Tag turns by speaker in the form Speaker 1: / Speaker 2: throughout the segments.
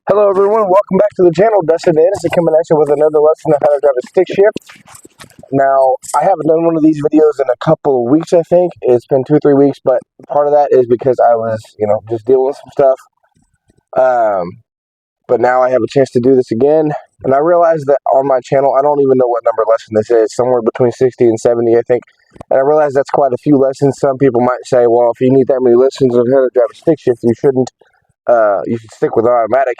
Speaker 1: Hello everyone, welcome back to the channel. Dustin Anderson coming at you with another lesson on how to drive a stick shift. Now, I haven't done one of these videos in a couple of weeks, I think. It's been 2 or 3 weeks, but part of that is because I was, just dealing with some stuff. But now I have a chance to do this again. And I realized that on my channel, I don't even know what number lesson this is. Somewhere between 60 and 70, I think. And I realize that's quite a few lessons. Some people might say, well, if you need that many lessons on how to drive a stick shift, you shouldn't. You should stick with automatic.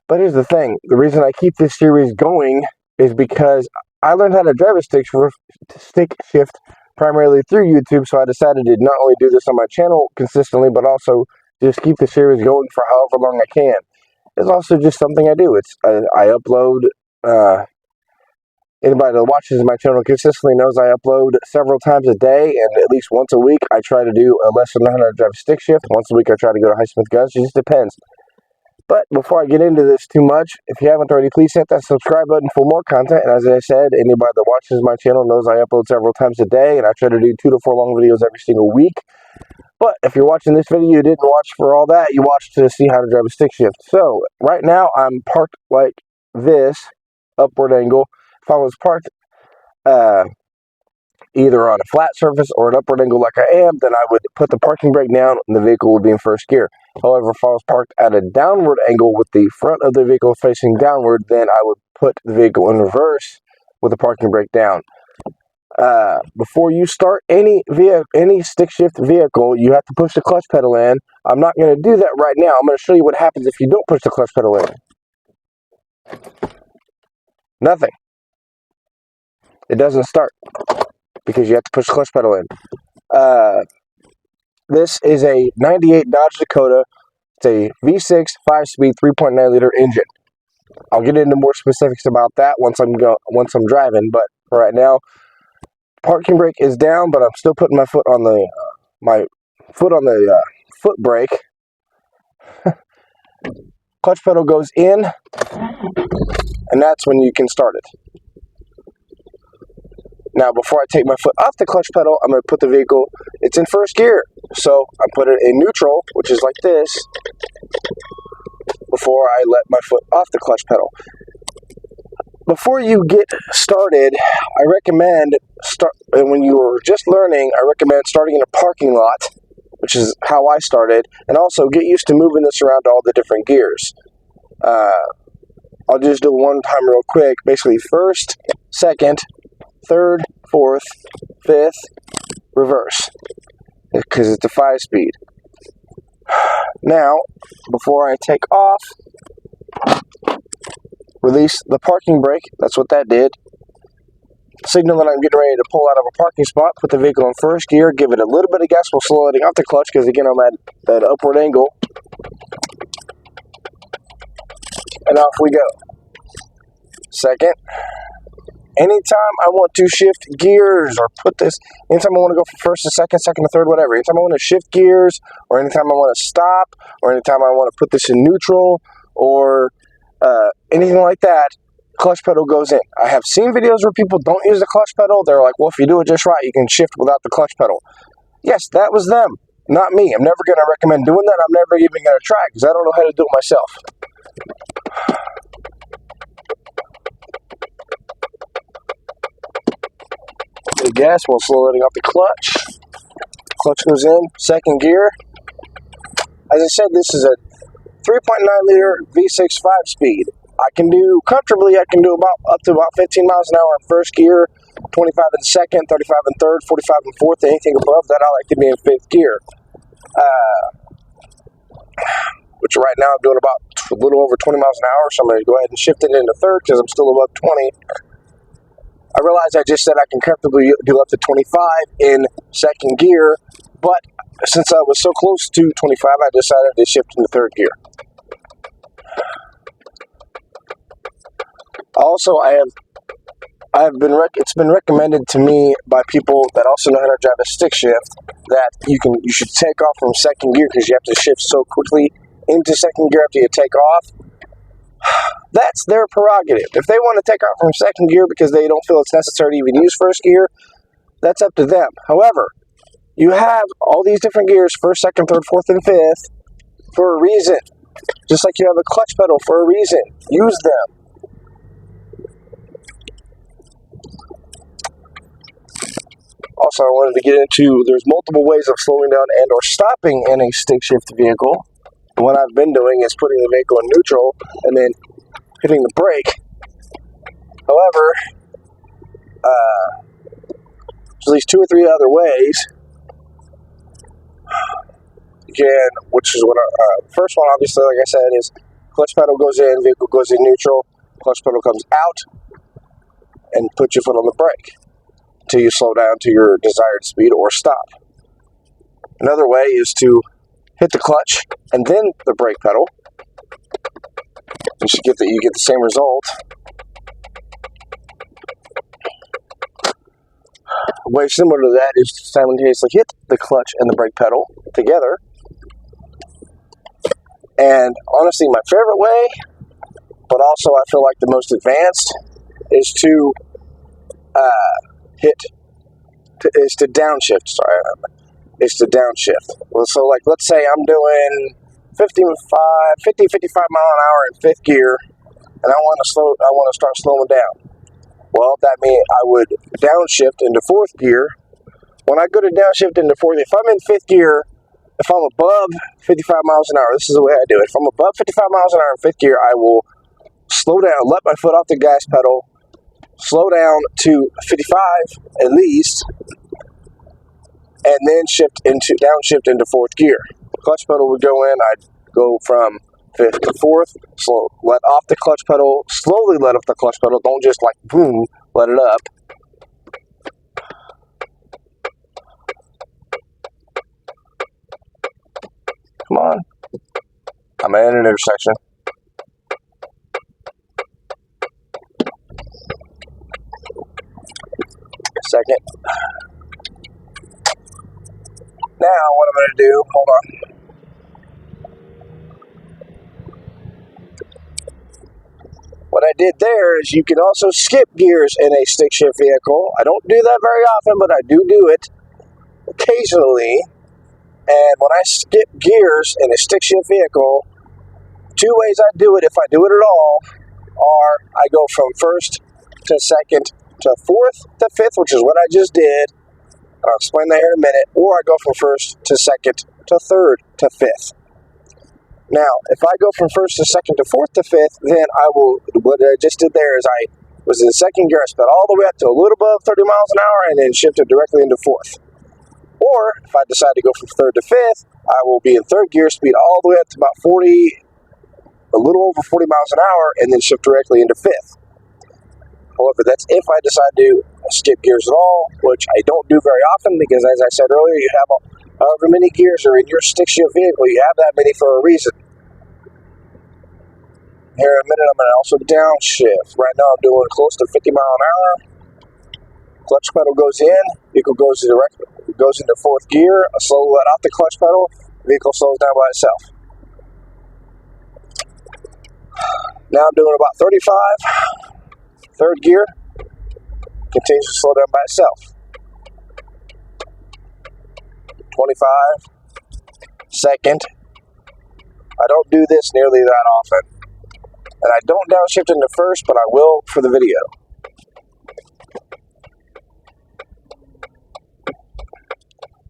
Speaker 1: But here's the thing. The reason I keep this series going is because I learned how to drive a stick shift primarily through YouTube, so I decided to not only do this on my channel consistently, but also just keep the series going for however long I can. It's also just something I do. I upload. Anybody that watches my channel consistently knows I upload several times a day, and at least once a week I try to do a lesson on how to drive a stick shift. Once a week I try to go to Highsmith Guns. It just depends. But before I get into this too much, if you haven't already, please hit that subscribe button for more content. And as I said, anybody that watches my channel knows I upload several times a day, and I try to do 2 to 4 long videos every single week. But if you're watching this video, you didn't watch for all that. You watched to see how to drive a stick shift. So right now I'm parked like this, upward angle. If I was parked either on a flat surface or an upward angle like I am, then I would put the parking brake down and the vehicle would be in first gear. However, if I was parked at a downward angle with the front of the vehicle facing downward, then I would put the vehicle in reverse with the parking brake down. Before you start any stick shift vehicle, you have to push the clutch pedal in. I'm not going to do that right now. I'm going to show you what happens if you don't push the clutch pedal in. Nothing. It doesn't start because you have to push the clutch pedal in. This is a 98 Dodge Dakota. It's a V6 5-speed 3.9 liter engine. I'll get into more specifics about that once I'm driving, but for right now, parking brake is down, but I'm still putting my foot on the foot brake. Clutch pedal goes in, and that's when you can start it. Now, before I take my foot off the clutch pedal, I'm going to put the vehicle, it's in first gear. So I put it in neutral, which is like this, before I let my foot off the clutch pedal. Before you get started, I recommend, when you are just learning, I recommend starting in a parking lot, which is how I started, and also get used to moving this around to all the different gears. I'll just do one time real quick. Basically, first, second, third, fourth, fifth, reverse, because it's a 5-speed. Now, before I take off, release the parking brake. That's what that did. Signal that I'm getting ready to pull out of a parking spot. Put the vehicle in first gear. Give it a little bit of gas while slow letting off the clutch, because again I'm at that upward angle. And off we go. Second. Anytime I want to shift gears or anytime I want to go from first to second to third, whatever. Anytime I want to shift gears, or anytime I want to stop, or anytime I want to put this in neutral, or anything like that, clutch pedal goes in. I have seen videos where people don't use the clutch pedal. They're like, well, if you do it just right, you can shift without the clutch pedal. Yes, that was them, not me. I'm never going to recommend doing that. I'm never even going to try because I don't know how to do it myself. The gas while slow letting off the clutch. Clutch goes in, second gear. As I said, this is a 3.9 liter V6 5-speed. I can do up to about 15 miles an hour in first gear, 25 in second, 35 in third, 45 in fourth. Anything above that, I like to be in fifth gear. Which right now I'm doing about a little over 20 miles an hour, so I'm going to go ahead and shift it into third because I'm still above 20. I realize I just said I can comfortably do up to 25 in second gear, but since I was so close to 25, I decided to shift into third gear. Also, it's been recommended to me by people that also know how to drive a stick shift that you should take off from second gear because you have to shift so quickly into second gear after you take off. That's their prerogative. If they want to take off from second gear because they don't feel it's necessary to even use first gear, that's up to them. However, you have all these different gears, first, second, third, fourth, and fifth, for a reason. Just like you have a clutch pedal for a reason. Use them. Also, I wanted to get into, there's multiple ways of slowing down and or stopping in a stick shift vehicle. What I've been doing is putting the vehicle in neutral and then hitting the brake. However, there's at least 2 or 3 other ways. Again, which is what first one, obviously, like I said, is clutch pedal goes in, vehicle goes in neutral, clutch pedal comes out, and put your foot on the brake until you slow down to your desired speed or stop. Another way is to hit the clutch and then the brake pedal. You get the same result. A way similar to that is to simultaneously hit the clutch and the brake pedal together. And honestly, my favorite way, but also I feel like the most advanced, is to downshift. Is to downshift. So, like, let's say I'm doing 55 mile an hour in 5th gear, and I want to start slowing down. Well, that means I would downshift into 4th gear. When I go to downshift into 4th, if I'm in 5th gear, if I'm above 55 miles an hour, this is the way I do it. If I'm above 55 miles an hour in 5th gear, I will slow down, let my foot off the gas pedal, slow down to 55 at least, and then downshift into 4th gear. Clutch pedal would go in, I'd go from 5th to 4th, let off the clutch pedal, slowly let off the clutch pedal, don't just like boom, let it up. Come on. I'm at an intersection. Second. Now, what I'm going to do, hold on. What I did there is you can also skip gears in a stick shift vehicle. I don't do that very often, but I do it occasionally. And when I skip gears in a stick shift vehicle, 2 ways I do it, if I do it at all, are I go from 1st to 2nd to 4th to 5th, which is what I just did. And I'll explain that here in a minute. Or I go from 1st to 2nd to 3rd to 5th. Now, if I go from 1st to 2nd to 4th to 5th, then what I just did there is I was in 2nd gear, I sped all the way up to a little above 30 miles an hour, and then shifted directly into 4th. Or, if I decide to go from 3rd to 5th, I will be in 3rd gear, speed all the way up to about a little over 40 miles an hour, and then shift directly into 5th. However, that's if I decide to skip gears at all, which I don't do very often, because as I said earlier, you have however many gears are in your stick shift vehicle, you have that many for a reason. Here in a minute, I'm going to also downshift. Right now, I'm doing close to 50 mile an hour. Clutch pedal goes in, vehicle goes into 4th gear. I slowly let off the clutch pedal, vehicle slows down by itself. Now I'm doing about 35. 3rd gear continues to slow down by itself. 25. 2nd. I don't do this nearly that often. And I don't downshift into 1st, but I will for the video.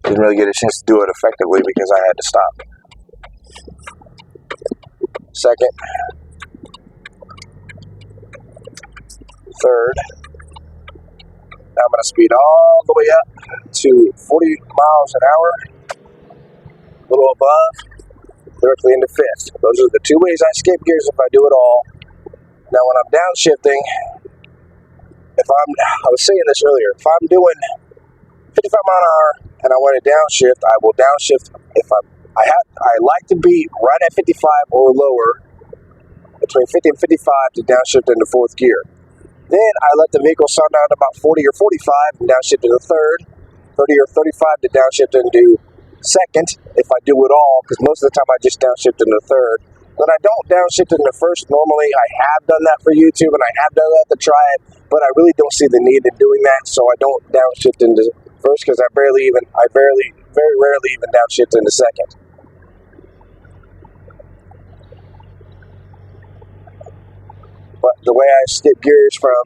Speaker 1: Didn't really get a chance to do it effectively because I had to stop. 2nd. 3rd. Now I'm going to speed all the way up to 40 miles an hour, a little above, directly into 5th. Those are the 2 ways I skip gears if I do it all. Now when I'm downshifting, I was saying this earlier, if I'm doing 55 mile an hour and I want to downshift, I will downshift I like to be right at 55 or lower, between 50 and 55 to downshift into 4th gear. Then I let the vehicle slow down to about 40 or 45 and downshift into 3rd, 30 or 35 to downshift into 2nd, if I do it all, because most of the time I just downshift into 3rd. When I don't downshift into 1st, normally I have done that for YouTube and I have done that to try it, but I really don't see the need in doing that, so I don't downshift into 1st because I very rarely even downshift into 2nd. the way I skip gears from,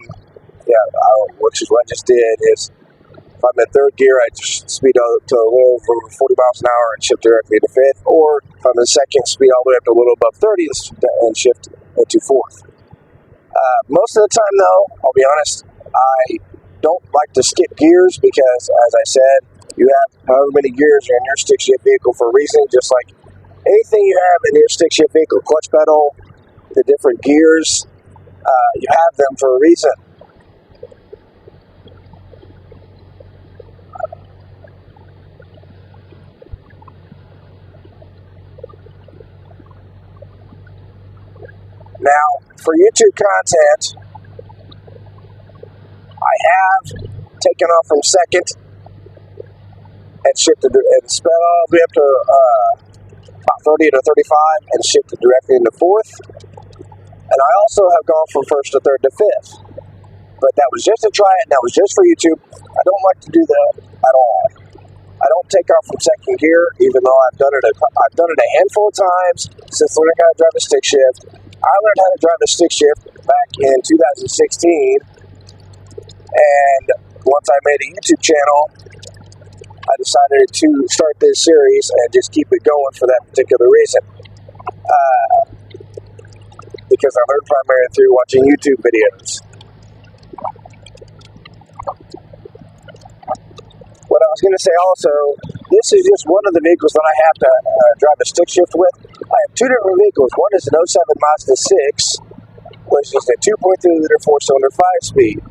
Speaker 1: which is what I just did, is if I'm in third gear, I just speed up to a little over 40 miles an hour and shift directly into fifth. Or if I'm in second, speed all the way up to a little above 30 and shift into fourth. Most of the time, though, I'll be honest, I don't like to skip gears because, as I said, you have however many gears are in your stick shift vehicle for a reason, just like anything you have in your stick shift vehicle, clutch pedal, the different gears, you have them for a reason. Now, for YouTube content, I have taken off from second and shifted and sped all the way up to about 30 to 35 and shifted directly into fourth. And I also have gone from first to third to fifth. But that was just to try it, and that was just for YouTube. I don't like to do that at all. I don't take off from second gear, even though I've done it a handful of times since learning how to drive a stick shift. I learned how to drive a stick shift back in 2016, and once I made a YouTube channel, I decided to start this series and just keep it going for that particular reason. Because I learned primarily through watching YouTube videos. What I was going to say also, this is just one of the vehicles that I have to drive a stick shift with. I have two different vehicles. One is an 07 Mazda 6, which is a 2.3 liter 4-cylinder 5-speed.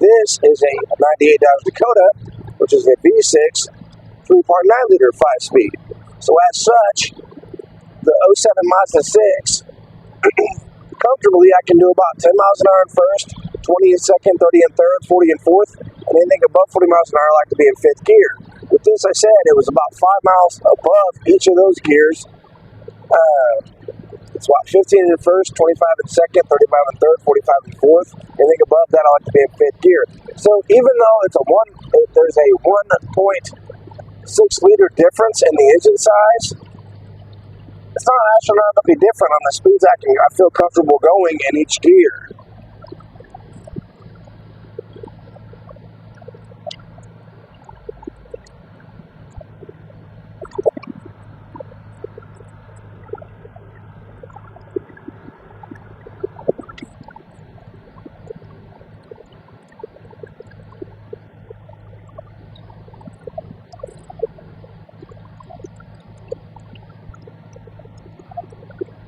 Speaker 1: This is a 98 Dodge Dakota, which is a V6 3.9 liter 5-speed. So as such, the 07 Mazda 6, comfortably I can do about 10 miles an hour in first, 20 in second, 30 in third, 40 in fourth, and anything above 40 miles an hour I like to be in fifth gear. With this, I said it was about 5 miles above each of those gears. It's about 15 in first, 25 in second, 35 in third, 45 in fourth. Anything above that I like to be in fifth gear. So even though there's a 1.6 liter difference in the engine size, it's not astronomically different on the speeds I feel comfortable going in each gear.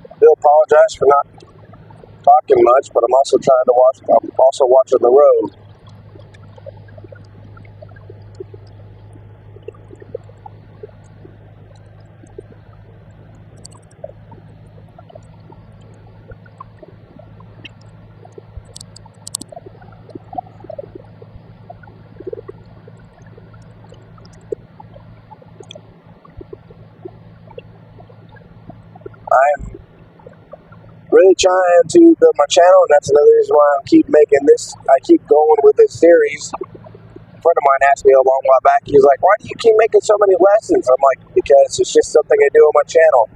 Speaker 1: I do apologize for not talking much, but I'm also watching the road. I'm really trying to build my channel, and that's another reason why I keep going with this series. A friend of mine asked me a long while back, he's like, why do you keep making so many lessons? I'm like, because it's just something I do on my channel.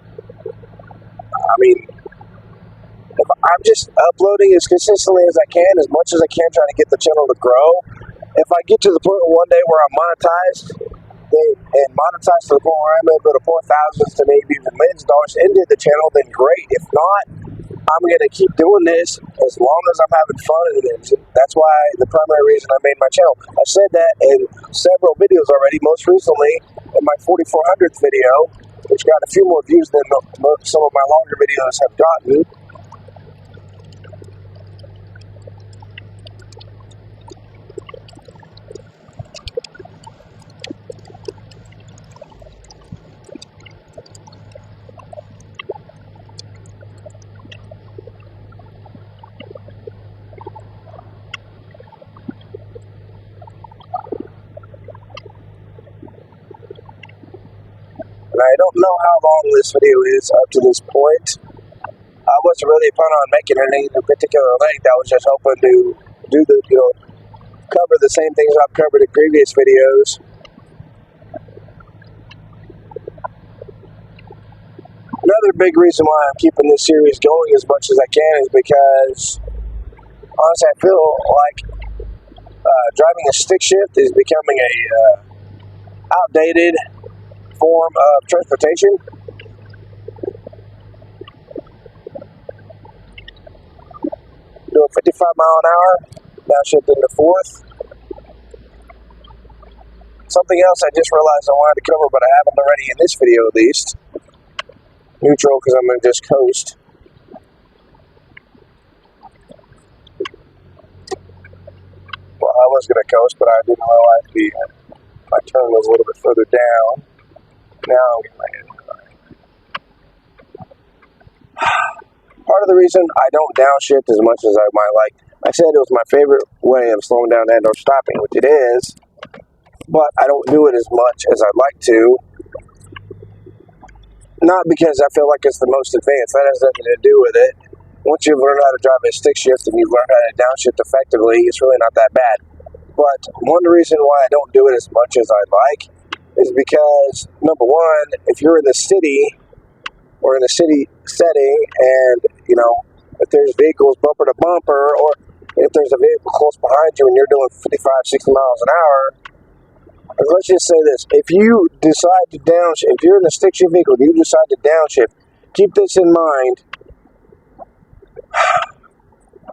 Speaker 1: I mean, if I'm just uploading as consistently as I can, as much as I can, trying to get the channel to grow. If I get to the point one day where I'm monetized, and monetized to the point where I'm able to pour thousands to maybe even millions of dollars into the channel, then great. If not, I'm going to keep doing this as long as I'm having fun in it. That's why the primary reason I made my channel. I said that in several videos already, most recently in my 4400th video, which got a few more views than some of my longer videos have gotten. And I don't know how long this video is up to this point. I wasn't really planning on making any particular length. I was just hoping to cover the same things I've covered in previous videos. Another big reason why I'm keeping this series going as much as I can is because honestly, I feel like driving a stick shift is becoming a outdated form of transportation. Doing 55 mile an hour, downshift into fourth. Something else I just realized I wanted to cover, but I haven't already in this video at least. Neutral, because I'm going to just coast. Well, I was going to coast, but I didn't realize my turn was a little bit further down. Now I'm getting my head. Part of the reason I don't downshift as much as I might like, I said it was my favorite way of slowing down and or stopping, which it is, but I don't do it as much as I'd like to. Not because I feel like it's the most advanced. That has nothing to do with it. Once you've learned how to drive a stick shift and you've learned how to downshift effectively, it's really not that bad. But one reason why I don't do it as much as I'd like is because, number one, if you're in the city or in a city setting and, you know, if there's vehicles bumper to bumper or if there's a vehicle close behind you and you're doing 55, 60 miles an hour, let's just say this. If you decide to downshift, if you're in a stick shift vehicle and you decide to downshift, keep this in mind.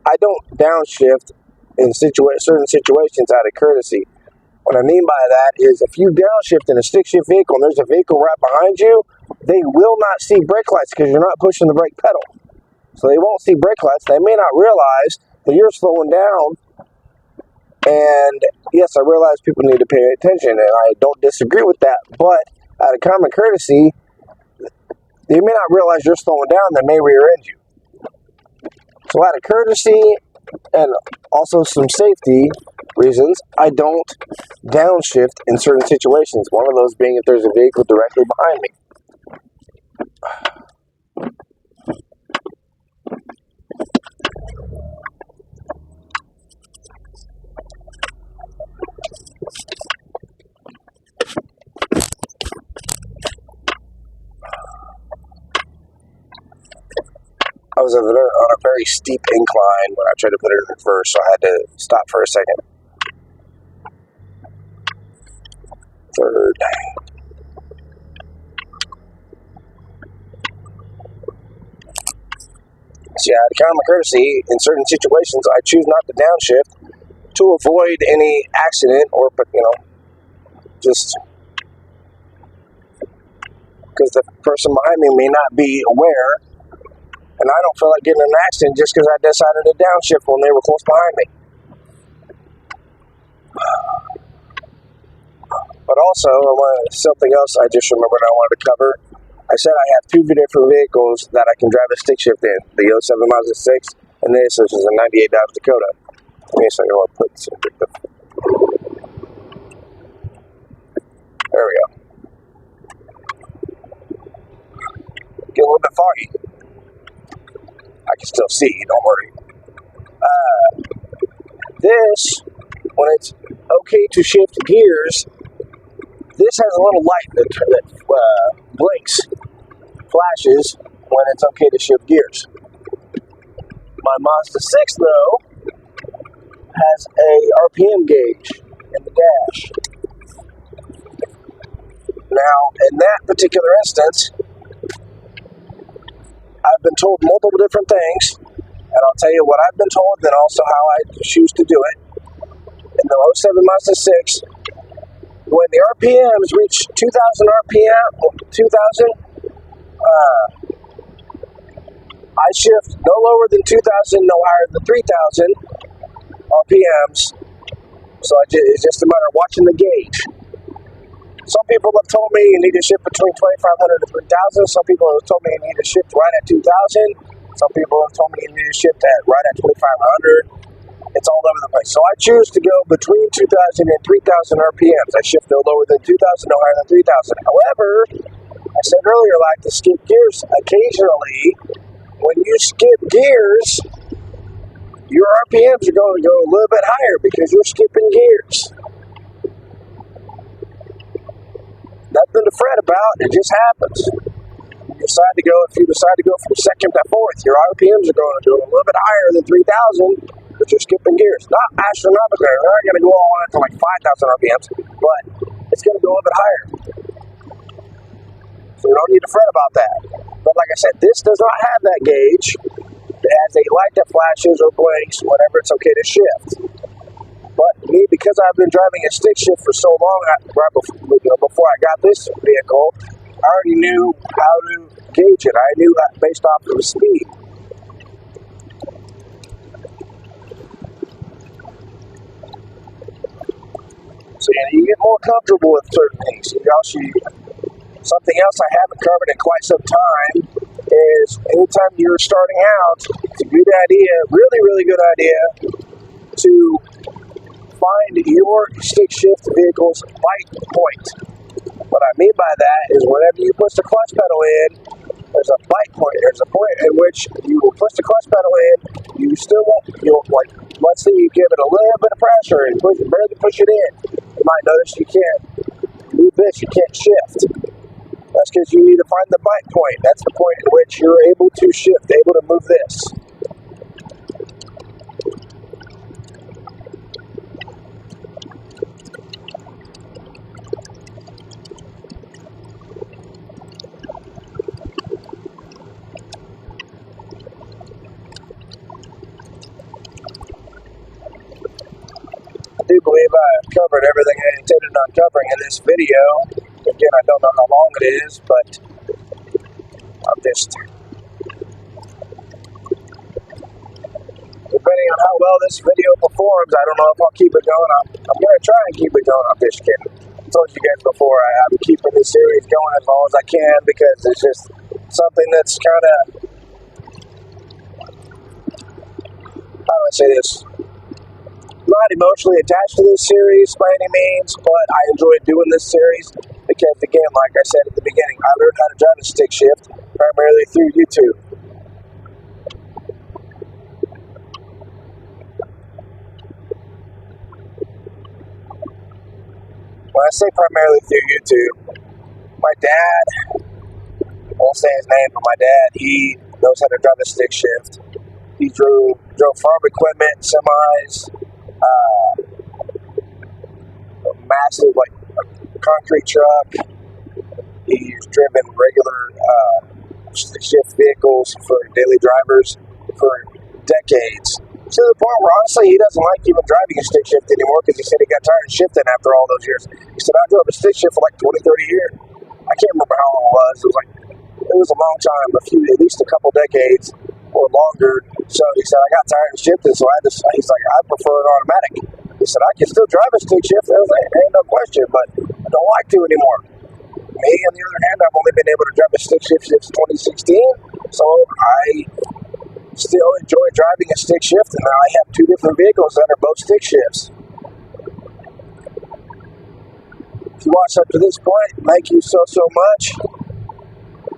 Speaker 1: I don't downshift in certain situations out of courtesy. What I mean by that is if you downshift in a stick shift vehicle and there's a vehicle right behind you, they will not see brake lights because you're not pushing the brake pedal. So they won't see brake lights. They may not realize that you're slowing down. And yes, I realize people need to pay attention, and I don't disagree with that. But out of common courtesy, they may not realize you're slowing down. They may rear end you. So out of courtesy and also some safety reasons, I don't downshift in certain situations. One of those being if there's a vehicle directly behind me. I was on a very steep incline when I tried to put it in reverse, so I had to stop for a second. Third. So yeah, out of common courtesy, in certain situations, I choose not to downshift to avoid any accident or, you know, just because the person behind me may not be aware. And I don't feel like getting in an accident just because I decided to downshift when they were close behind me. But also, something else I just remembered I wanted to cover. I said I have two different vehicles that I can drive a stick shift in. The 07 Mazda 6 and this is a 98 Dodge Dakota. Give me a second, I want to put some. There we go. Get a little bit foggy. I can still see, don't worry. This, when it's okay to shift gears, this has a little light that blinks, flashes when it's okay to shift gears. My Mazda 6, though, has a RPM gauge in the dash. Now, in that particular instance, I've been told multiple different things, and I'll tell you what I've been told, then also how I choose to do it. In the 07 Mazda 6, when the RPMs reach 2,000 RPM, I shift no lower than 2,000, no higher than 3,000 RPMs. So it's just a matter of watching the gauge. Some people have told me you need to shift between 2,500 to 3,000. Some people have told me you need to shift right at 2,000. Some people have told me you need to shift right at 2,500. It's all over the place. So I choose to go between 2,000 and 3,000 RPMs. I shift no lower than 2,000, no higher than 3,000. However, I said earlier, I like to skip gears occasionally. When you skip gears, your RPMs are going to go a little bit higher because you're skipping gears. Nothing to fret about. It just happens. If you decide to go from second to fourth, your RPMs are going to go a little bit higher than 3,000. But which are skipping gears. Not astronomically. They're not going to go all into like 5,000 RPMs, but it's going to go a bit higher. So you don't need to fret about that. But like I said, this does not have that gauge. It has a light that flashes or blinks whenever it's okay to shift. But me, because I've been driving a stick shift for so long, before I got this vehicle, I already knew how to gauge it. I knew that based off of the speed. So you get more comfortable with certain things. Something else I haven't covered in quite some time is anytime you're starting out, it's a good idea, really, really good idea, to find your stick shift vehicle's bite point. What I mean by that is whenever you push the clutch pedal in, there's a bite point. There's a point in which you will push the clutch pedal in, you still won't, let's say you give it a little bit of pressure and barely push it in. You might notice you can't move this, you can't shift. That's because you need to find the bite point. That's the point at which you're able to shift, able to move this. I do believe I've covered everything I intended on covering in this video. Again, I don't know how long it is, but I'm just, depending on how well this video performs, I don't know if I'll keep it going. I'm going to try and keep it going. I'm just kidding. I told you guys before, I'm keeping this series going as long as I can because it's just something that's kind of, how do I say this? Not emotionally attached to this series by any means, but I enjoy doing this series because, again, like I said at the beginning, I learned how to drive a stick shift primarily through YouTube. When I say primarily through YouTube, my dad, I won't say his name, but my dad, he knows how to drive a stick shift. He drove farm equipment, semis, a massive concrete truck. He's driven regular stick shift vehicles for daily drivers for decades. To the point where honestly he doesn't like even driving a stick shift anymore because he said he got tired of shifting after all those years. He said, I drove a stick shift for like 20, 30 years. I can't remember how long it was. It was a long time, at least a couple decades or longer. So he said, I got tired of shifting, so he's like, I prefer an automatic. He said, I can still drive a stick shift, ain't no question, but I don't like to anymore. Me, on the other hand, I've only been able to drive a stick shift since 2016, so I still enjoy driving a stick shift, and now I have two different vehicles that are both stick shifts. If you watched up to this point, thank you so much.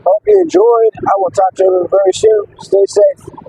Speaker 1: Hope you enjoyed. I will talk to you very soon. Stay safe.